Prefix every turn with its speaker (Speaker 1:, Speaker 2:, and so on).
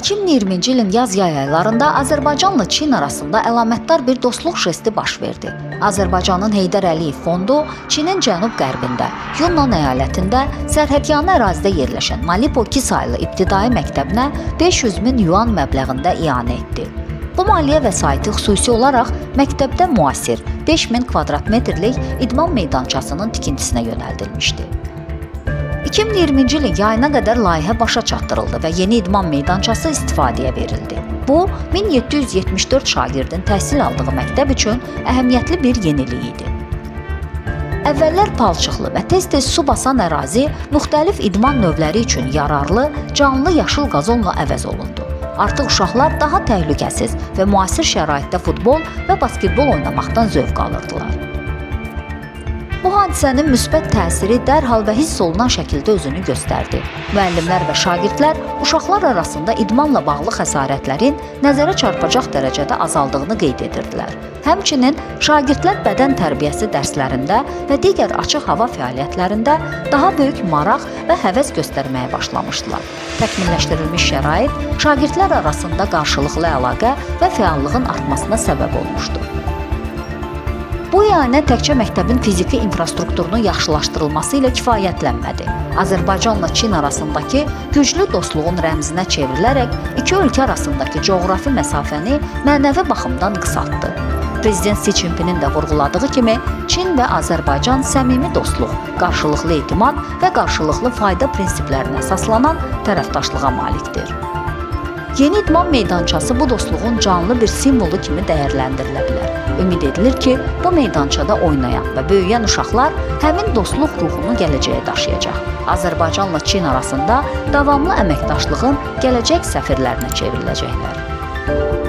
Speaker 1: 2020-ci ilin yaz-yay aylarında Azərbaycanla Çin arasında əlamətdar bir dostluq jesti baş verdi. Azərbaycanın Heydər Əliyev Fondu Çinin cənub-qərbində, Yunnan əyalətində sərhədyanı ərazidə yerləşən Malipo 2 saylı ibtidai məktəbinə 500 min yuan məbləğində ianə etdi. Bu maliyyə vəsaiti xüsusi olaraq məktəbdə müasir 5000 kvadrat metrlik idman meydançasının tikintisinə yönəldilmişdi. 2020-ci ilin yayına qədər layihə başa çatdırıldı və yeni idman meydançası istifadəyə verildi. Bu, 1774 şagirdin təhsil aldığı məktəb üçün əhəmiyyətli bir yenilik idi. Əvvəllər palçıqlı və tez-tez su basan ərazi müxtəlif idman növləri üçün yararlı, canlı yaşıl qazonla əvəz olundu. Artıq uşaqlar daha təhlükəsiz və müasir şəraitdə futbol və basketbol oynamaqdan zövq alırdılar. Bu hadisənin müsbət təsiri dərhal və hiss olunan şəkildə özünü göstərdi. Müəllimlər və şagirdlər uşaqlar arasında idmanla bağlı xəsarətlərin nəzərə çarpacaq dərəcədə azaldığını qeyd edirdilər. Həmçinin şagirdlər bədən tərbiyəsi dərslərində və digər açıq hava fəaliyyətlərində daha böyük maraq və həvəs göstərməyə başlamışdılar. Təkmilləşdirilmiş şərait şagirdlər arasında qarşılıqlı əlaqə və fəallığın artmasına səbəb olmuşdu. Bu ianə təkcə məktəbin fiziki infrastrukturunun yaxşılaşdırılması ilə kifayətlənmədi. Azərbaycanla Çin arasındakı güclü dostluğun rəmzinə çevrilərək iki ölkə arasındakı coğrafi məsafəni mənəvi baxımdan qısaltdı. Prezident Si Jinpinin də vurğuladığı kimi, Çin və Azərbaycan səmimi dostluq, qarşılıqlı etimad və qarşılıqlı fayda prinsiplərinə əsaslanan tərəfdaşlığa malikdir. Yeni idman meydançası bu dostluğun canlı bir simvolu kimi dəyərləndirilə bilər. Ümid edilir ki, bu meydançada oynayan və böyüyən uşaqlar həmin dostluq ruhunu gələcəyə daşıyacaq. Azərbaycanla Çin arasında davamlı əməkdaşlığın gələcək səfirlərinə çevriləcəklər.